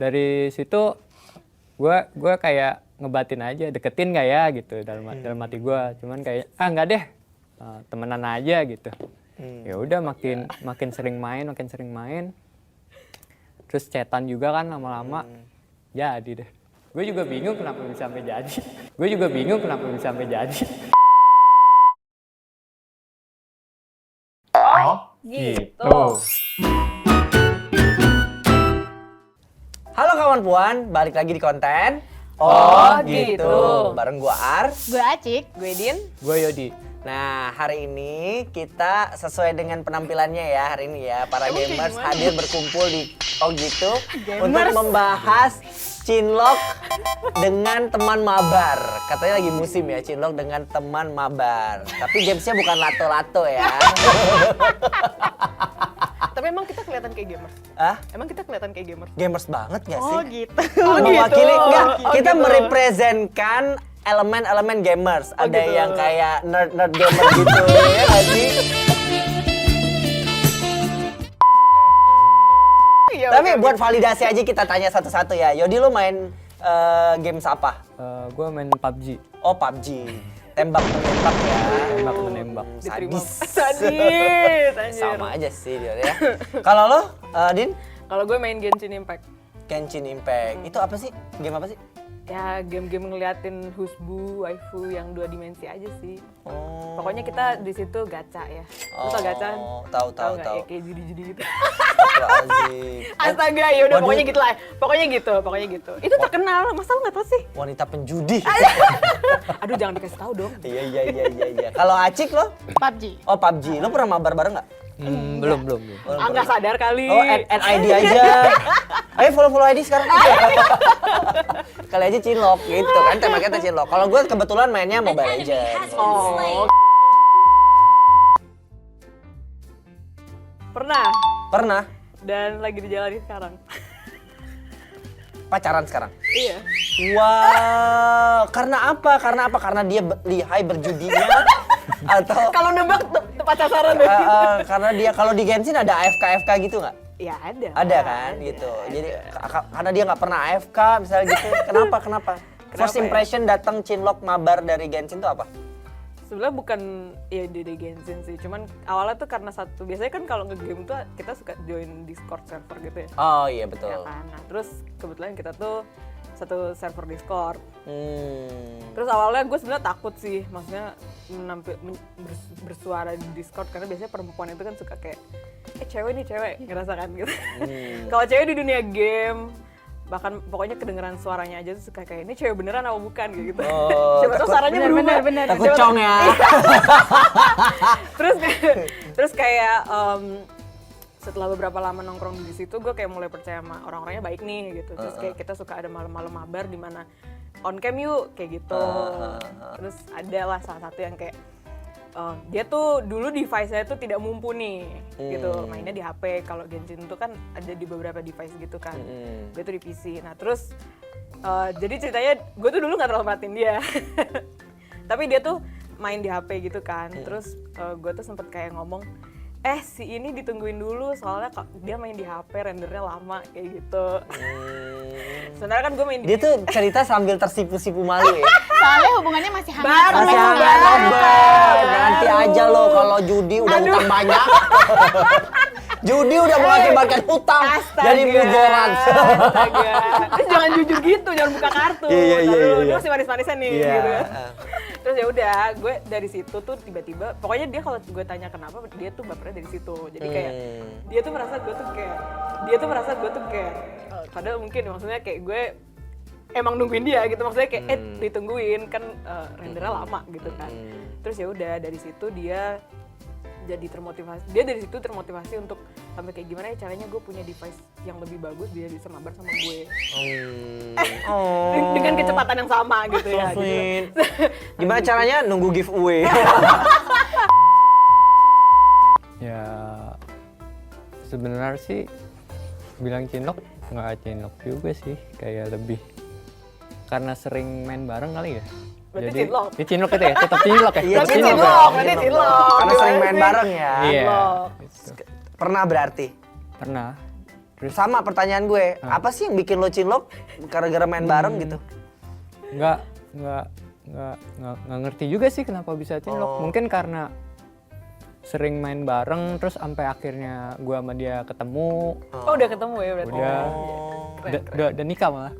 dari situ gue kayak ngebatin aja, deketin nggak ya gitu dalam hati gue. Cuman kayak nggak deh, temenan aja gitu. Ya udah makin sering main. Terus chatan juga kan lama-lama. Jadi deh. Gue juga bingung kenapa bisa sampai jadi. Oh, Gitu. Halo kawan puan, balik lagi di konten. Oh, gitu. Bareng gua Ar. Gue Acik. Gue Din. Gue Yodi. Nah, hari ini kita sesuai dengan penampilannya ya hari ini ya. Para gamers hadir berkumpul di Oh Gitu untuk membahas Cinlok dengan teman mabar. Katanya lagi musim ya Cinlok dengan teman mabar. Tapi gamesnya bukan lato-lato ya. Tapi emang kita kelihatan kayak gamers. Emang kita kelihatan kayak gamers. Gamers banget gak sih? Oh gitu. Mewakili enggak, Oh, kita gitu. merepresentkan elemen-elemen gamers. Ada gitu. yang kayak nerd gamer gitu ya nggak sih? Iya, Tapi oke, buat oke. validasi aja kita tanya satu-satu ya. Yodi lu main games apa? Gue main PUBG. Oh PUBG. Tembak menembak ya. Tembak menembak. Diterima. Sadis. Sadis, anjir. Sama aja sih dia ya. Kalau lo, Din? Kalau gue main Genshin Impact. Genshin Impact. Itu apa sih? Game apa sih? Ya game-game ngeliatin husbu, waifu yang 2 dimensi aja sih. Oh. Pokoknya kita di situ gacha ya. Lu tau gacha? Tahu. Ya, kayak judi-judi gitu. Astagfirullahaladzim. Astaga, ya udah Waduh. pokoknya gitu lah. Pokoknya gitu. Itu terkenal, masa lu nggak tahu sih? Wanita penjudi. Aduh, jangan dikasih tahu dong. Iya. Kalau Acik lo? PUBG. Oh PUBG. Lo pernah mabar bareng nggak? Belum. Nggak sadar kali. Oh add ID aja. Ayo follow ID sekarang. Kali aja Cinlok gitu kan, tema kita Cinlok. Kalau gue kebetulan mainnya Mobile Legends. Oh. Pernah dan lagi dijalani sekarang. Pacaran sekarang. Iya. Wow, karena apa? Karena dia lihai berjudinya atau Kalau nebak tepat sasaran deh. karena dia kalau di Genshin ada AFK gitu nggak? Ya ada. Ada kan gitu. Jadi karena dia nggak pernah AFK misalnya gitu. Kenapa? First ya? impression datang Cinlok mabar dari Genshin tuh apa? Sebenarnya bukan ya di Genshin sih, cuman awalnya tuh karena satu, biasanya kan kalau nge-game tuh kita suka join Discord server gitu ya. Oh iya betul. Ya kan? Nah terus kebetulan kita tuh satu server Discord. Terus awalnya gue sebenarnya takut sih, maksudnya bersuara di Discord karena biasanya perempuan itu kan suka kayak cewek ngerasa kan gitu. Kalau cewek di dunia game bahkan pokoknya kedengeran suaranya aja tuh suka kayak ini cewek beneran apa bukan gitu. Oh, Siapa tahu suaranya berubah. bener. Takut cong ya. Terus kayak setelah beberapa lama nongkrong di situ gue kayak mulai percaya sama orang-orangnya baik nih gitu. Terus kayak kita suka ada malam-malam mabar di mana on cam yuk kayak gitu. Terus ada lah salah satu yang kayak dia tuh dulu device-nya tuh tidak mumpuni gitu, mainnya di HP. Kalau Genshin tuh kan ada di beberapa device gitu kan. Gue tuh di PC. Nah terus jadi ceritanya gue tuh dulu nggak terlalu perhatiin dia. Tapi dia tuh main di HP gitu kan. Terus gue tuh sempet kayak ngomong, si ini ditungguin dulu soalnya dia main di HP rendernya lama kayak gitu. Sebenarnya kan gue main di Dia tuh cerita sambil tersipu-sipu malu ya. Soalnya hubungannya masih hangat. Masih hangat nobar. Nanti aja lo kalau judi udah utang banyak. Judi udah mengakibatkan utang jadi budoran. Astaga. Jangan jujur gitu, jangan buka kartu. Iya. Ini masih manis-manisan nih Iya. gitu kan. Terus ya udah, gue dari situ tuh tiba-tiba, pokoknya dia kalau gue tanya kenapa, dia tuh bapernya dari situ. Jadi kayak dia tuh merasa gue tuh kayak padahal mungkin maksudnya kayak gue emang nungguin dia gitu, maksudnya kayak ditungguin kan rendernya lama gitu kan. Terus ya udah dari situ dia jadi termotivasi untuk sampai kayak gimana ya caranya gue punya device yang lebih bagus biar bisa mabar sama gue. Dengan kecepatan yang sama gitu ya. So sweet. Gimana caranya nunggu giveaway? Ya sebenarnya sih bilang Cinlok nggak Cinlok juga sih, kayak lebih karena sering main bareng kali ya. Berarti Cinlok. Ini Cinlok itu ya, tetap Cinlok ya. Iya, Tetap Cinlok. ya? Berarti Cinlok. Karena sering main bareng ya. Iya. Cinlok. Gitu. Pernah berarti? Pernah. Terus Sama pertanyaan gue, apa sih yang bikin lo cinlok gara-gara main bareng gitu? nggak ngerti juga sih kenapa bisa cinlok. Mungkin karena sering main bareng terus sampai akhirnya gua sama dia ketemu. Oh udah ketemu ya berarti. Udah udah nikah malah.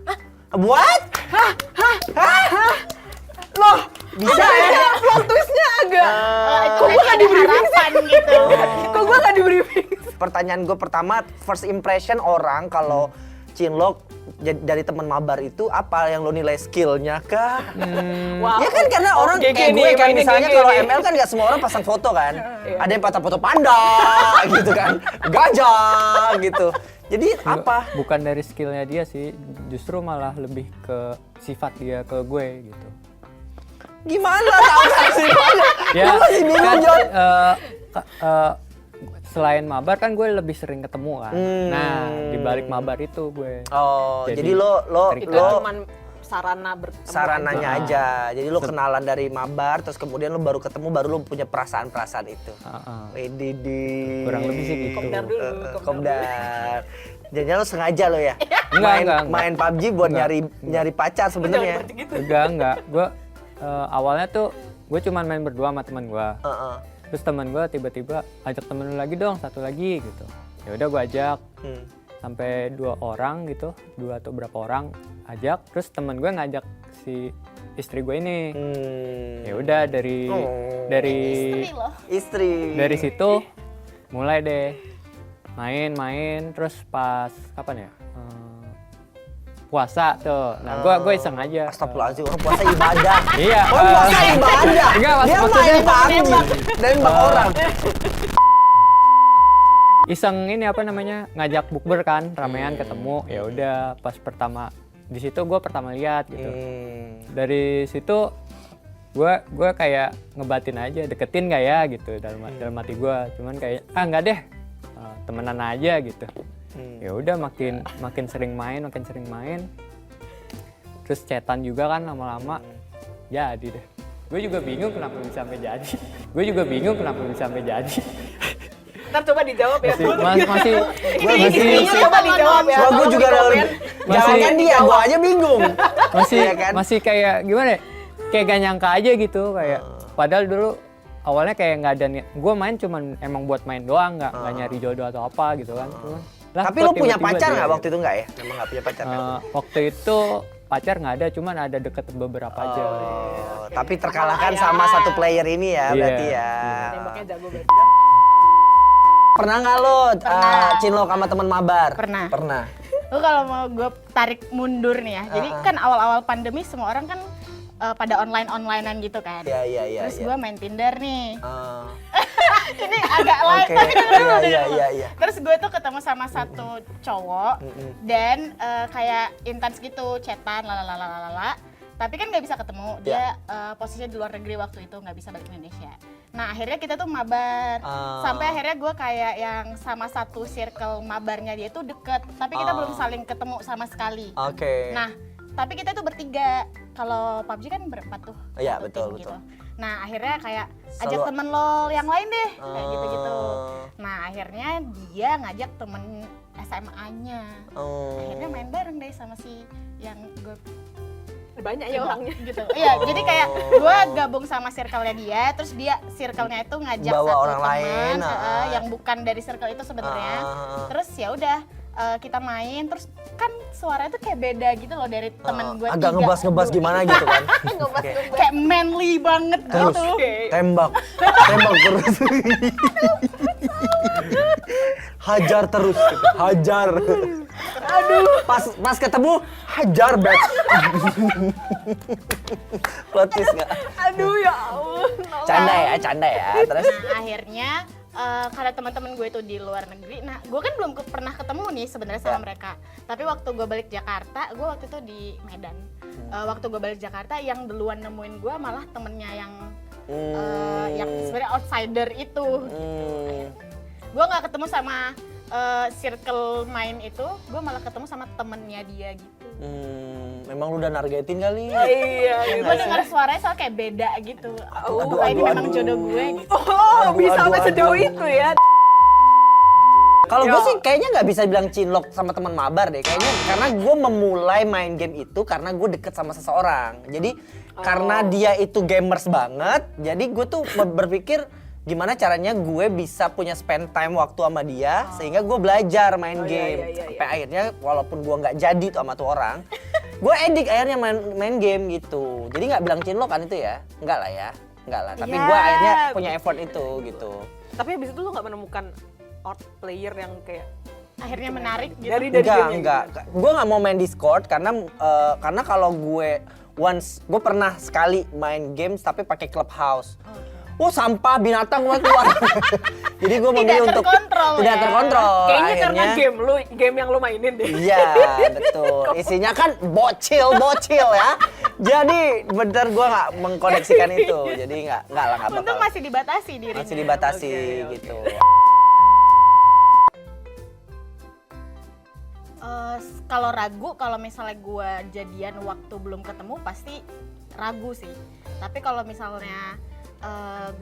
What? Loh, bisa ya? Plot twistnya agak. Kok gue gak diberi harapan gitu. Kok gue gak di briefing? Pertanyaan gue pertama, first impression orang kalau cinlok dari teman mabar itu apa yang lo nilai skillnya kah? Wow. Ya kan karena orang GG kayak nih, gue kan ini misalnya GG kalau nih. ML kan nggak semua orang pasang foto kan. Ada yang foto panda gitu kan, gajah gitu. Jadi apa? Bukan dari skillnya dia sih, justru malah lebih ke sifat dia ke gue gitu. Gimana tahu sih? Ya, Gue masih bingung kan, Jon. Selain mabar kan gue lebih sering ketemu kan. Nah, di balik mabar itu gue. Oh, jadi Jadi, lo Itu lo cuman sarana bertemu. sarananya aja. Jadi lo kenalan dari mabar, terus kemudian lo baru ketemu, baru lo punya perasaan-perasaan itu. Wididi. Kurang lebih sih gitu. Kopdar dulu. Kopdar. Jadi lo sengaja lo ya? Enggak. Main PUBG buat Enggak. nyari pacar sebenarnya. Enggak. Gue awalnya tuh gue cuman main berdua sama teman gue. Heeh. Terus teman gue tiba-tiba ajak temen lu lagi dong, satu lagi gitu. Ya udah gue ajak sampai 2 orang gitu, 2 atau berapa orang ajak. Terus temen gue ngajak si istri gue ini. Ya udah dari Istri loh. Istri. dari situ mulai deh main terus pas kapan ya? Puasa tuh. Nah, gue iseng aja. Astagfirullahaladzim, orang puasa ibadah. Iya. Oh, puasa ibadah. Enggak, Dia maksudnya main PUBG, nembak orang. Iseng ini apa namanya? Ngajak bukber kan, ramean ketemu. Ya udah, pas pertama di situ gue pertama lihat gitu. Dari situ gue kayak ngebatin aja, deketin nggak ya gitu dalam hati gue. Cuman kayak nggak deh, temenan aja gitu. Ya udah makin sering main. Terus chatan juga kan lama-lama jadi deh. Gue juga bingung kenapa bisa sampai jadi. Ntar coba dijawab ya. Masih Coba dijawab ya. Gue juga dalam. Jangan dia, gue aja bingung. Iya kan? masih kayak gimana ya? Kayak gak nyangka aja gitu kayak. Padahal dulu awalnya kayak nggak ada niat. Gue main cuman emang buat main doang, nggak nyari jodoh atau apa gitu kan. Lah, Tapi kok lo punya tiba-tiba pacar dia nggak gitu. waktu itu nggak ya? Emang nggak punya pacar kan? Waktu itu pacar nggak ada, cuman ada deket beberapa aja. Oh, tapi terkalahkan sama satu player ini ya, Iya, berarti ya. Nembaknya jago berarti. Pernah nggak lo cinlok sama teman mabar? Pernah. Pernah. Lu kalau mau gue tarik mundur nih ya. Jadi kan awal-awal pandemi semua orang kan pada onlinean gitu kan. Iya. Terus gue main Tinder nih. Ah, Ini agak light Oke, tapi dulu. iya. Terus gue tuh ketemu sama satu cowok dan kayak intens gitu, chatan lalalala. Tapi kan nggak bisa ketemu. Dia posisinya di luar negeri waktu itu, nggak bisa balik ke Indonesia. Nah akhirnya kita tuh mabar. Sampai akhirnya gue kayak yang sama satu circle mabarnya dia tuh deket. Tapi kita belum saling ketemu sama sekali. Oke. Nah, tapi kita tuh bertiga. Kalau PUBG kan berempat tuh. Iya, satu betul, tim betul. Nah, akhirnya kayak ajak Selalu- temen lo yang lain deh, kayak gitu-gitu. Nah, akhirnya dia ngajak temen SMA-nya. Akhirnya main bareng deh sama si yang gue Banyak ya orangnya. gitu. Iya, jadi kayak gue gabung sama circle-nya dia, terus dia circle-nya itu ngajak Bawa satu orang teman lain, yang bukan dari circle itu sebenarnya. Terus ya udah kita main, terus kan suaranya tuh kayak beda gitu loh dari temen gue Agak ngebas gimana gitu kan? kayak manly banget Terus gitu. tembak terus. Hajar terus, gitu. Hajar. Aduh. Pas ketemu hajar back. Plot twist nggak? Aduh ya ampun. Canda ya. Terus Nah akhirnya karena teman-teman gue itu di luar negeri, nah gue kan belum pernah ketemu nih sebenarnya sama mereka. Tapi waktu gue balik Jakarta, gue waktu itu di Medan. Waktu gue balik Jakarta, yang duluan nemuin gue malah temennya yang sebenarnya outsider itu. Gue nggak ketemu sama circle main itu, gue malah ketemu sama temennya dia gitu. memang lu udah nargetin kali. Iya. Gue dengar suaranya soal kayak beda gitu. Ini memang jodoh gue gitu. Oh, bisa sampai sejauh itu ya. Kalau gue sih kayaknya nggak bisa bilang cinlok sama teman mabar deh. Kayaknya karena gue memulai main game itu karena gue deket sama seseorang. Jadi karena dia itu gamers banget, jadi gue tuh berpikir gimana caranya gue bisa punya spend time waktu sama dia sehingga gue belajar main game. Sampai akhirnya walaupun gue nggak jadi tuh sama tuh orang, gue edik akhirnya main game gitu. Jadi nggak bilang cinlok kan itu ya? Enggak lah ya. Enggak lah. Tapi gue akhirnya punya effort itu gitu. Tapi habis itu lu nggak menemukan player yang kayak Akhirnya menarik gitu. dari Enggak. Gue nggak mau main Discord karena kalau gue gue pernah sekali main games tapi pakai Clubhouse. Oh sampah binatang gue keluar. Jadi gue memilih untuk tidak terkontrol. Kayaknya karena game yang lu mainin deh. Iya betul. Isinya kan bocil ya. Jadi bener gue nggak mengkoneksikan itu. Jadi nggak bakal. Untung masih dibatasi dirinya. Masih dibatasi gitu. Kalau ragu, kalau misalnya gue jadian waktu belum ketemu pasti ragu sih. Tapi kalau misalnya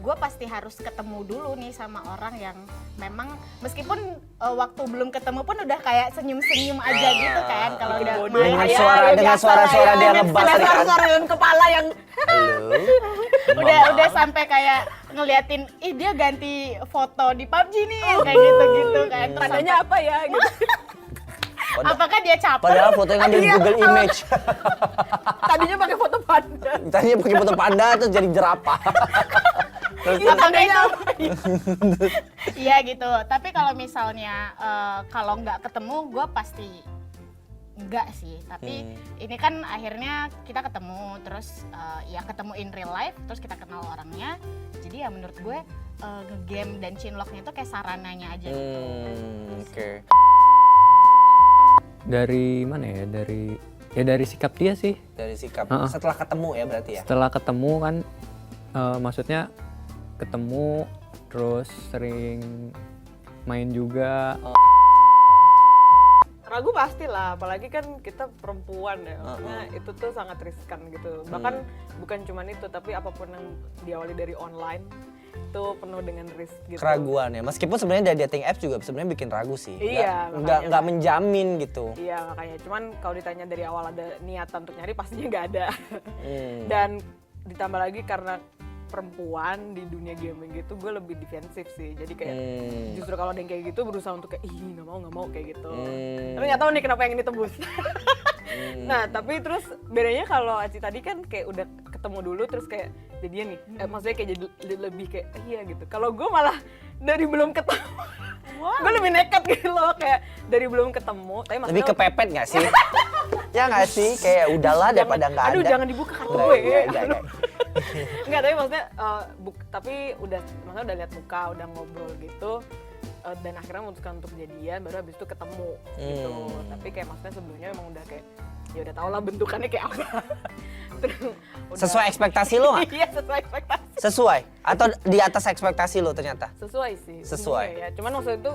gue pasti harus ketemu dulu nih sama orang yang memang meskipun waktu belum ketemu pun udah kayak senyum-senyum aja gitu kan. Kalau udah main Dengan suara-suara dia ngebas tadi kan. Suara dalam kepala yang Halo. udah sampai kayak ngeliatin, ih dia ganti foto di PUBG nih kayak gitu-gitu kan. Terus tandanya apa ya gitu. apakah dia caper? Padahal fotonya ngambil di Google Image. Tadinya pakai foto panda. Tadinya pakai foto panda terus jadi jerapah. Apakah itu? Iya gitu. Tapi kalau misalnya kalau nggak ketemu, gue pasti enggak sih. Tapi ini kan akhirnya kita ketemu, terus ya ketemu in real life, terus kita kenal orangnya. Jadi ya menurut gue nge-game dan cinloknya itu kayak sarananya aja. Oke. Dari mana ya? Dari sikap dia sih. Dari sikap. Setelah ketemu ya berarti ya? Setelah ketemu kan, maksudnya ketemu terus sering main juga. Ragu pasti lah, apalagi kan kita perempuan ya, maksudnya itu tuh sangat riskan gitu. Bahkan bukan cuma itu, tapi apapun yang diawali dari online itu penuh dengan risk gitu. Keraguan ya, meskipun sebenarnya dari dating apps juga sebenarnya bikin ragu sih. Iya, nggak menjamin gitu. Iya makanya, cuman kalau ditanya dari awal ada niatan untuk nyari pastinya nggak ada. Dan ditambah lagi karena perempuan di dunia gaming gitu gue lebih defensif sih, jadi kayak justru kalau ada yang kayak gitu berusaha untuk kayak ih nggak mau kayak gitu. Tapi nggak tahu nih kenapa yang ini tembus. Nah tapi terus bedanya kalau Aci tadi kan kayak udah ketemu dulu terus kayak jadian nih, maksudnya kayak jadi lebih kayak iya gitu. Kalau gue malah dari belum ketemu, gue lebih nekat gitu loh, kayak dari belum ketemu. Tapi lebih kepepet nggak sih? Ya nggak sih, kayak udahlah daripada nggak ada. Aduh jangan dibuka kartu gue. Enggak, tapi maksudnya tapi maksudnya udah lihat muka, udah ngobrol gitu, dan akhirnya memutuskan untuk jadian, baru habis itu ketemu gitu. Tapi kayak maksudnya sebelumnya memang udah kayak ya udah tau lah bentukannya kayak apa. Terus, sesuai ekspektasi lo nggak? Iya sesuai ekspektasi. Sesuai atau di atas ekspektasi lo ternyata? Sesuai sih. Sesuai. Ya. Cuman waktu itu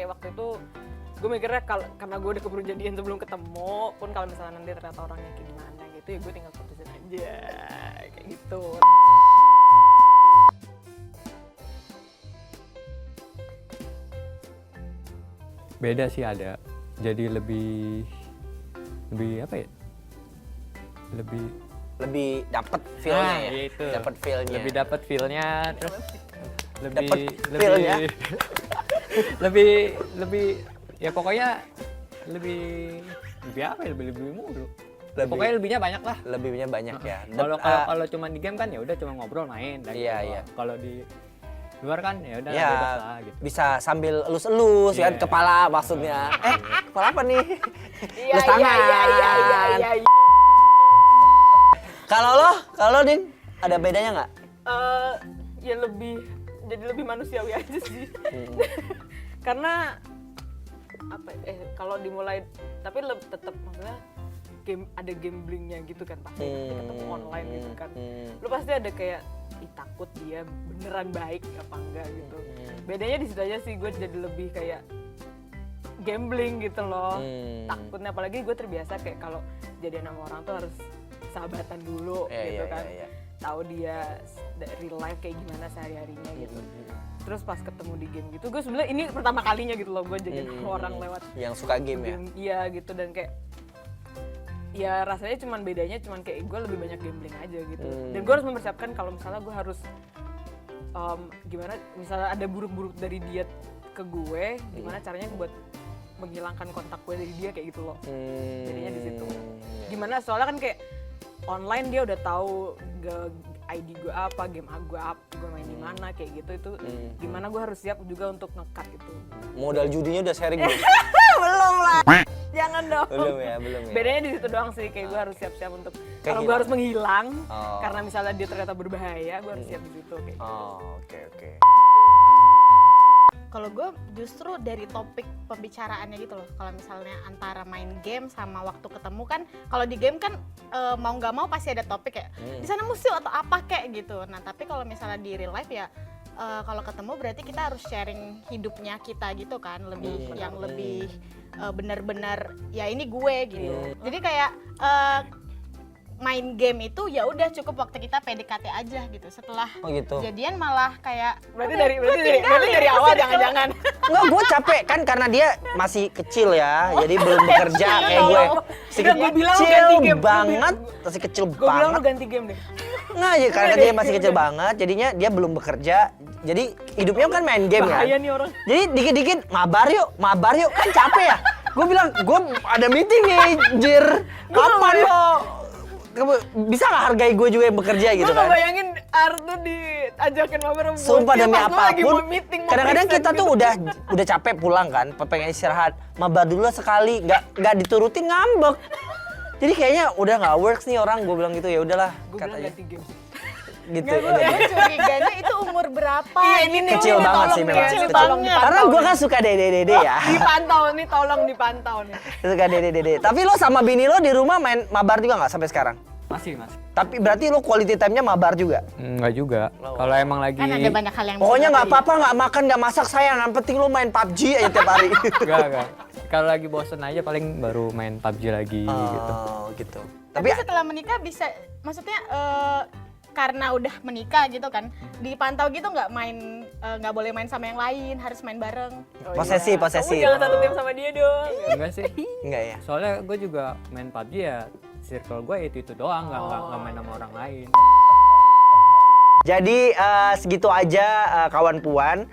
waktu itu gue mikirnya karena gue udah keburu jadian sebelum ketemu, pun kalau misalnya nanti ternyata orangnya kayak gimana gitu ya gue tinggal putusin aja kayak gitu. Beda sih ada. Jadi lebih apa ya? Lebih dapet feel-nya ya. Gitu. Dapet feel-nya. Lebih dapet feel-nya, terus lebih ya pokoknya lebih apa ya, lebih mulu. Pokoknya lebihnya banyak lah. Lebihnya banyak ya. Kalau cuma di game kan ya udah cuma ngobrol main. Iya. Kalau di luar kan ya udah ya, bebas lah gitu. Bisa sambil elus-elus kan kepala maksudnya. Kepala apa nih? Elus tangan. Iya. Kalau Din, ada bedanya nggak? Ya jadi lebih manusiawi aja sih. Karena apa? Kalau dimulai, tapi tetap maksudnya ada gamblingnya gitu kan pasti ketemu online gitu kan. Lu pasti ada kayak takut dia beneran baik apa enggak gitu. Bedanya di situ aja sih, gue jadi lebih kayak gambling gitu loh. Takutnya apalagi gue terbiasa kayak kalau jadian sama orang tuh harus sahabatan dulu gitu kan. tahu dia real life kayak gimana sehari-harinya gitu. Terus pas ketemu di game gitu, gue sebenarnya ini pertama kalinya gitu loh gue jadi orang lewat Yang suka game ya? Iya gitu, dan kayak ya rasanya bedanya kayak gue lebih banyak gambling aja gitu. Dan gue harus mempersiapkan kalau misalnya gue harus gimana, misalnya ada buruk-buruk dari dia ke gue, gimana caranya buat menghilangkan kontak gue dari dia kayak gitu loh. Jadinya di situ. Gimana soalnya kan kayak online dia udah tahu ID gue apa, game gue apa, gue main di mana kayak gitu, itu gimana gue harus siap juga untuk nge-cut itu. Modal judinya udah sharing belum? Belum lah. Jangan dong. Belum ya. Bedanya di situ doang sih, kayak gue harus siap-siap untuk kalau gue hilang. harus menghilang Oh. karena misalnya dia ternyata berbahaya, gue harus siap di situ kayak. Oh, oke. Kalau gue justru dari topik pembicaraannya gitu loh. Kalau misalnya antara main game sama waktu ketemu kan, kalau di game kan mau nggak mau pasti ada topik ya. Di sana musuh atau apa kayak gitu. Nah tapi kalau misalnya di real life ya, kalau ketemu berarti kita harus sharing hidupnya kita gitu kan, lebih yang lebih benar-benar ya ini gue gitu. Jadi kayak main game itu ya udah cukup waktu kita PDKT aja gitu. Setelah Oh gitu. jadian malah kayak Berarti "Oke, dari tinggalin." awal jangan-jangan. Enggak, gue capek kan karena dia masih kecil ya, jadi belum bekerja kayak gue. Masih Udah, gua bilang lu kecil ganti game. banget, masih kecil Gue bilang lu banget. ganti game deh. Nggak aja karena dia masih kecil banget, jadinya dia belum bekerja. Jadi hidupnya kan main game kan. Bahaya nih orang. Jadi dikit-dikit mabar yuk, kan capek ya. Gue bilang, gue ada meeting nih, Jir. Kapan lo? Kamu bisa nggak hargai gue juga yang bekerja gitu Gue kan? ngebayangin Artu diajakin mabar sama Sumpah bosnya demi pas lu lagi mau apapun, meeting, mau kadang-kadang present kita tuh gitu. udah capek pulang kan, pengen istirahat, mabar dulu sekali, nggak diturutin ngambek. Jadi kayaknya udah nggak works nih orang, gue bilang gitu, ya udahlah, Gue cut bilang aja. ganti game. Gitu. Gue curiganya itu umur berapa? Iya, ini nih, Kecil ini banget tolong sih nih, memang. ini Kecil. tolong banget. Karena dipantau gue nih. kan suka dede-dede ya, Dipantau nih, tolong dipantau nih. suka dede-dede. Tapi lo sama bini lo di rumah main mabar juga nggak sampai sekarang? Masih. Tapi berarti lo quality time-nya mabar juga? Enggak juga. Kalau emang lagi Kan ada banyak hal yang Pokoknya bisa nggak apa-apa, nggak makan, nggak masak sayang, yang penting lo main PUBG aja tiap hari. enggak. Kalau lagi bosen aja paling baru main PUBG lagi gitu. Oh gitu. Tapi setelah menikah bisa, maksudnya karena udah menikah gitu kan, dipantau gitu nggak main, nggak boleh main sama yang lain, harus main bareng. Posesif. Kamu jangan satu tim sama dia dong. Enggak sih. Enggak ya? Soalnya gue juga main PUBG ya, circle gue itu doang, nggak main sama orang lain. Jadi segitu aja kawan puan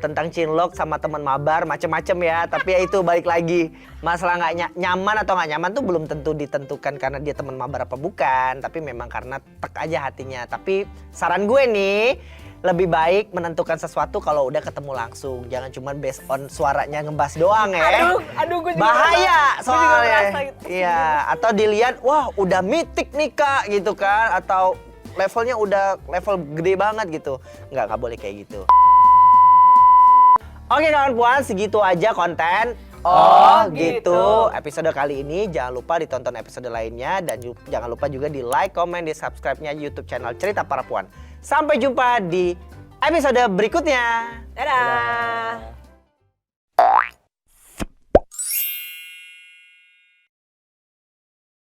tentang cinlok sama teman mabar macem-macem ya. Tapi ya itu balik lagi, masalah nggak nyaman atau nggak nyaman tuh belum tentu ditentukan karena dia teman mabar apa bukan. Tapi memang karena tek aja hatinya. Tapi saran gue nih, lebih baik menentukan sesuatu kalau udah ketemu langsung. Jangan cuma based on suaranya ngebas doang ya. Aduh, gue juga Bahaya ngerasa. Gue juga ngerasa soalnya. gitu. Iya, atau dilihat wah udah mitik nih Kak gitu kan, atau levelnya udah level gede banget gitu. Nggak boleh kayak gitu. Oke kawan puan, segitu aja konten. Oh gitu. Episode kali ini jangan lupa ditonton episode lainnya dan jangan lupa juga di like, komen, di subscribe-nya YouTube channel Cerita Para Puan. Sampai jumpa di episode berikutnya. Dadah.